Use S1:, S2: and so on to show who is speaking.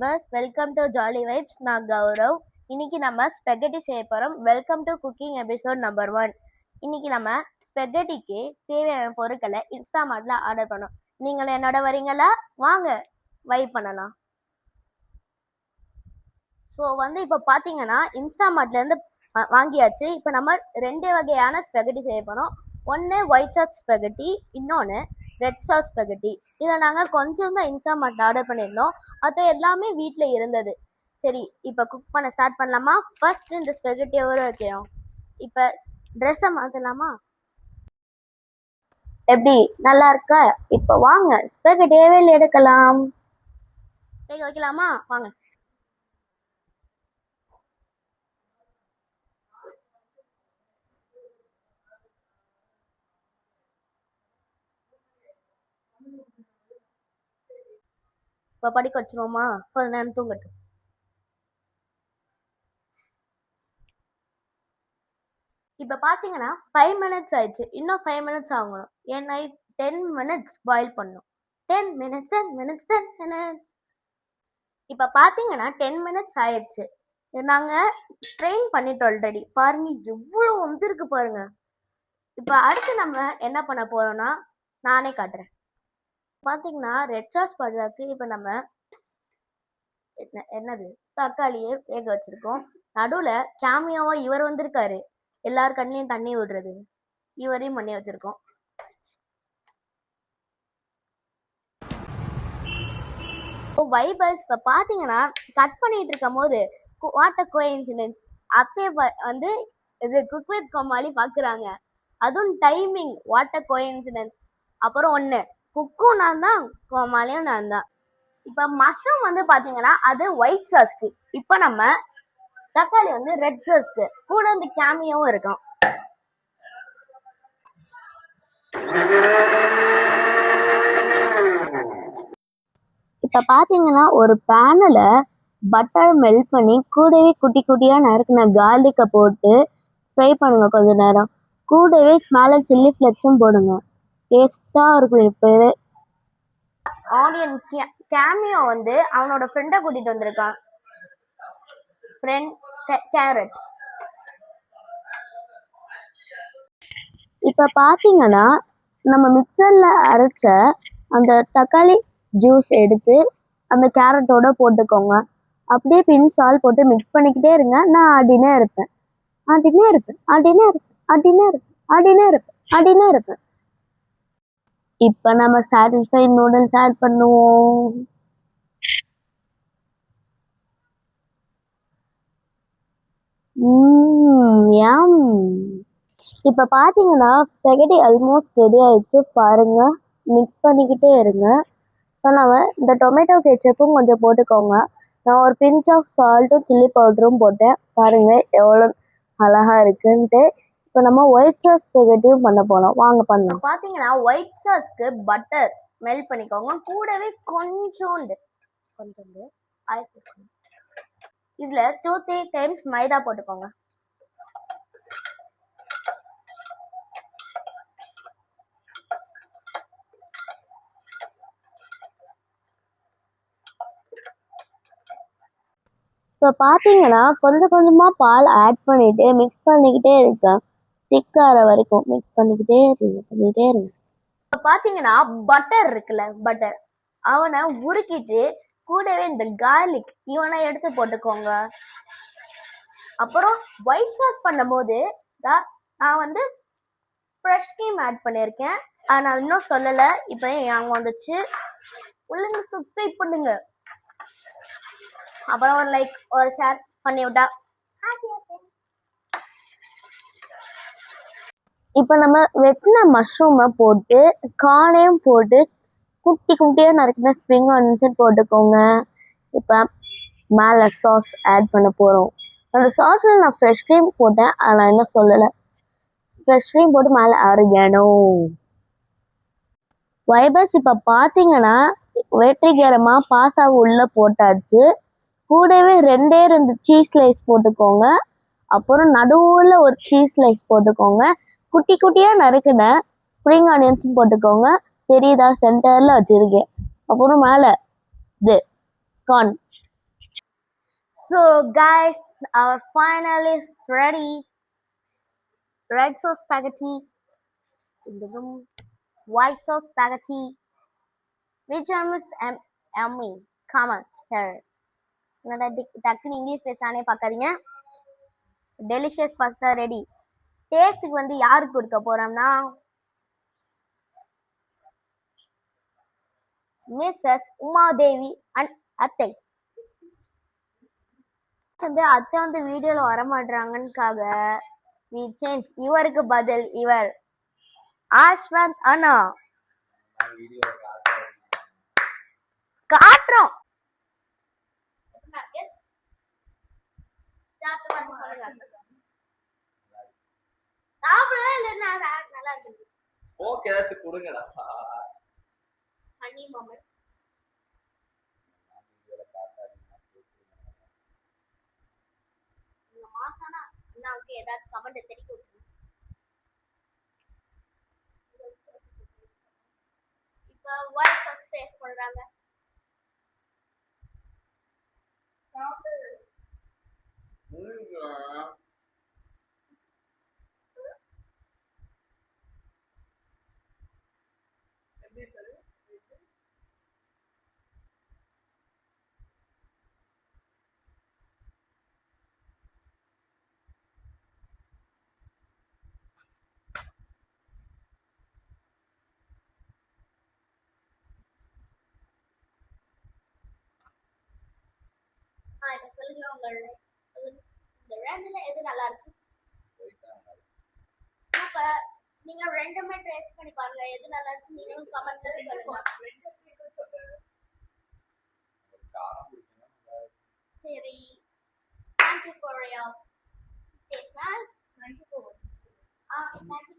S1: Vipers, welcome to jolly vibes. நான் கௌரவ். இன்னைக்கு நம்ம ஸ்பெகட்டி செய்ய போகிறோம். Welcome to cooking episode number 1. இன்னைக்கு நம்ம ஸ்பெகட்டிக்கு தேவையான பொருட்களை இன்ஸ்டாமார்ட்ல ஆர்டர் பண்ணோம். நீங்கள் என்னோட வரீங்களா? வாங்க வைப் பண்ணலாம். ஸோ இப்போ பார்த்தீங்கன்னா இன்ஸ்டாமார்ட்லேருந்து வாங்கியாச்சு. இப்போ நம்ம 2 வகையான ஸ்பெகட்டி செய்ய போகிறோம். ஒன்று ஒயிட் சாஸ் ஸ்பெகட்டி, இன்னொன்று ரெட் சாஸ் ஸ்பெகட்டி. இதை நாங்கள் கொஞ்சம் தான் இன்ஸ்டாமார்ட் ஆர்டர் பண்ணியிருந்தோம். அது எல்லாமே வீட்டில் இருந்தது. சரி, இப்போ குக் பண்ண ஸ்டார்ட் பண்ணலாமா? ஃபர்ஸ்ட் இந்த ஸ்பெகட்டியை ஊற வைக்கிறோம். இப்போ ட்ரெஸ்ஸை மாற்றலாமா? எப்படி நல்லா இருக்கா? இப்போ வாங்க ஸ்பெகட்டியே எடுக்கலாம். வேக வைக்கலாமா? வாங்க. இப்போ படிக்க வச்சிருவோமா? கொஞ்ச நேரம் தூங்கட்டும். இப்போ பார்த்தீங்கன்னா 5 minutes ஆயிடுச்சு. இன்னும் 5 minutes ஆகணும். ஏன்னா 10 minutes பாயில் பண்ணணும். 10 minutes. இப்போ பார்த்தீங்கன்னா 10 minutes ஆயிடுச்சு. நாங்கள் ட்ரெயின் பண்ணிட்டோம் ஆல்ரெடி. பாருங்க எவ்வளோ வந்துருக்கு பாருங்க. இப்போ அடுத்து நம்ம என்ன பண்ண போறோம்னா நானே காட்டுறேன். பார்த்தீங்கன்னா ரெட் சாஸ் பஜாக்கு இப்போ நம்ம என்னது தக்காளியை வேக வச்சிருக்கோம். நடுவில் கேமியோவா இவர் வந்திருக்காரு. எல்லார் கண்ணிலையும் தண்ணி விடுறது இவரையும் பண்ணி வச்சிருக்கோம். வைபர்ஸ் இப்போ பார்த்தீங்கன்னா கட் பண்ணிட்டு இருக்கும் போது வாட் அ கோஇன்சிடென்ஸ், அத்தையை இது குக் வித் கோமாளி பார்க்குறாங்க. அதுவும் டைமிங், வாட் அ கோஇன்சிடென்ஸ். அப்புறம் ஒன்று குக்கும் நான் தான், கோமாளியும் நான் தான். இப்போ மஷ்ரூம் பார்த்தீங்கன்னா அது ஒயிட் சாஸ்க்கு, இப்போ நம்ம தக்காளி ரெட் சாஸ்க்கு, கூட இந்த கேமியோவும் இருக்கும். இப்போ பார்த்தீங்கன்னா ஒரு பேனில் பட்டர் மெல்ட் பண்ணி கூடவே குட்டி குட்டியாக நறுக்கின கார்லிக்கை போட்டு ஃப்ரை பண்ணுங்க கொஞ்ச நேரம். கூடவே மேலே சில்லி ஃப்ளெக்ஸும் போடுங்க. டேஸ்ட்டாக இருக்கும். இப்போ ஆனியன் கேமியோ அவனோட ஃப்ரெண்டை கூட்டிகிட்டு வந்திருக்கான். Friend carrot. இப்போ பார்த்தீங்கன்னா நம்ம மிக்சரில் அரைச்ச அந்த தக்காளி ஜூஸ் எடுத்து அந்த கேரட்டோட போட்டுக்கோங்க. அப்படியே பின்சால் போட்டு மிக்ஸ் பண்ணிக்கிட்டே இருங்க. நான் ஆடினே இருப்பேன். இப்போ நம்ம சாட்டிஸ்ஃபைட் நூடுல்ஸ் ஆட் பண்ணுவோம். இப்போ பார்த்தீங்கன்னா ஸ்பெகட்டி ஆல்மோஸ்ட் ரெடி ஆயிடுச்சு. பாருங்க, மிக்ஸ் பண்ணிக்கிட்டே இருங்க. இப்போ நம்ம இந்த டொமேட்டோ கெச்சப்பும் கொஞ்சம் போட்டுக்கோங்க. நான் ஒரு பிஞ்ச் ஆஃப் சால்ட்டும் சில்லி பவுடரும் போட்டேன். பாருங்க எவ்வளோ அழகா இருக்குன்ட்டு. இப்போ நம்ம ஒயிட் சாஸ் ஸ்பெகட்டியும் பண்ண போனோம். வாங்க பண்ணலாம். பார்த்தீங்கன்னா ஒயிட் சாஸ்க்கு பட்டர் மெல்ட் பண்ணிக்கோங்க. கூடவே கொஞ்சோண்டு இதில் 2-3 டைம்ஸ் மைதா போட்டுக்கோங்க. இப்போ பார்த்தீங்கன்னா கொஞ்சம் கொஞ்சமாக பால் ஆட் பண்ணிவிட்டு மிக்ஸ் பண்ணிக்கிட்டே இருக்கேன். திக்கார வரைக்கும் மிக்ஸ் பண்ணிக்கிட்டே இருங்க. இப்போ பார்த்தீங்கன்னா பட்டர் இருக்குல்ல, பட்டர் அவனை உருக்கிட்டு கூடவே இந்த கார்லிக் இவனை எடுத்து போட்டுக்கோங்க. அப்புறம் ஒயிட் சாஸ் பண்ணும்போது நான் ஃப்ரெஷ் க்ரீம் ஆட் பண்ணியிருக்கேன். நான் இன்னும் சொல்லலை. இப்போ ஞாபகம் வந்துச்சு. ஒழுங்கு சப்ஸ்கிரைப் பண்ணுங்க. அப்புறம் ஒரு லைக் ஒரு ஷேர் பண்ணி விட்டா. இப்போ நம்ம வெட்டின மஷ்ரூமை போட்டு கார்னையும் போட்டு குட்டி குட்டியாக நறுக்கின ஸ்ப்ரிங் ஆனியன்ஸும் போட்டுக்கோங்க. இப்போ மேலே சாஸ் ஆட் பண்ண போகிறோம். அந்த சாஸில் நான் ஃப்ரெஷ் க்ரீம் போட்டேன். அதை நான் இன்னும் சொல்லலை. ஃப்ரெஷ் க்ரீம் போட்டு மேலே ஆரிகானோ. வைபர்ஸ் இப்போ பார்த்தீங்கன்னா வெற்றிகரமாக பாஸ்தாவை உள்ளே போட்டாச்சு. கூடவே 2 சீஸ் ஸ்லைஸ் போட்டுக்கோங்க. அப்புறம் நடுவில் ஒரு சீஸ் ஸ்லைஸ் போட்டுக்கோங்க. குட்டி குட்டியாக நறுக்கின ஸ்ப்ரிங் ஆனியன்ஸும் போட்டுக்கோங்க. தெரியுதா? சென்டரில் வச்சுருக்கேன். அப்புறம் மேலே இது corn So guys, our final is ready. Red sauce spaghetti in the room. White sauce spaghetti. Which one is yummy? Comment here. என்னடா டக்குன்னு இங்கிலீஷ் பேசானே பார்க்காதீங்க. Delicious pasta ready. டேஸ்ட்டுக்கு வந்து யாருக்கு கொடுக்க போறோம்னா மிஸ்ஸஸ் உமாதேவி அண்ட் அத்தை. வந்து அத்தை வந்து வீடியோல வர மாட்டாங்கன்னுக்காக we change. இவருக்கு பதில் இவர் ஆஷ்வந்த் அண்ணா காட்டுறோம்.
S2: ஓகே ஏதாச்சும் கொடுங்கடா.
S1: ஹனி மொமெண்ட் இந்த மாசானா அண்ணாவுக்கு ஏதாச்சும் கமெண்ட் தெரிவிக்க விட்டுருங்க. இப்போ ஒயிட் சாஸ் டேஸ்ட் பண்றாங்க. இப்போ சொல்லுங்க இந்த ரெண்டுல எது நல்லா இருக்கு? சூப்பர். நீங்க ரெண்டுமே டேஸ்ட் பண்ணி பாருங்க, எது நல்லா இருந்துச்சு நீங்களும் கமெண்ட்ல சொல்லுங்க. சரி, thank you for your taste. Thank you for watching. Thank you.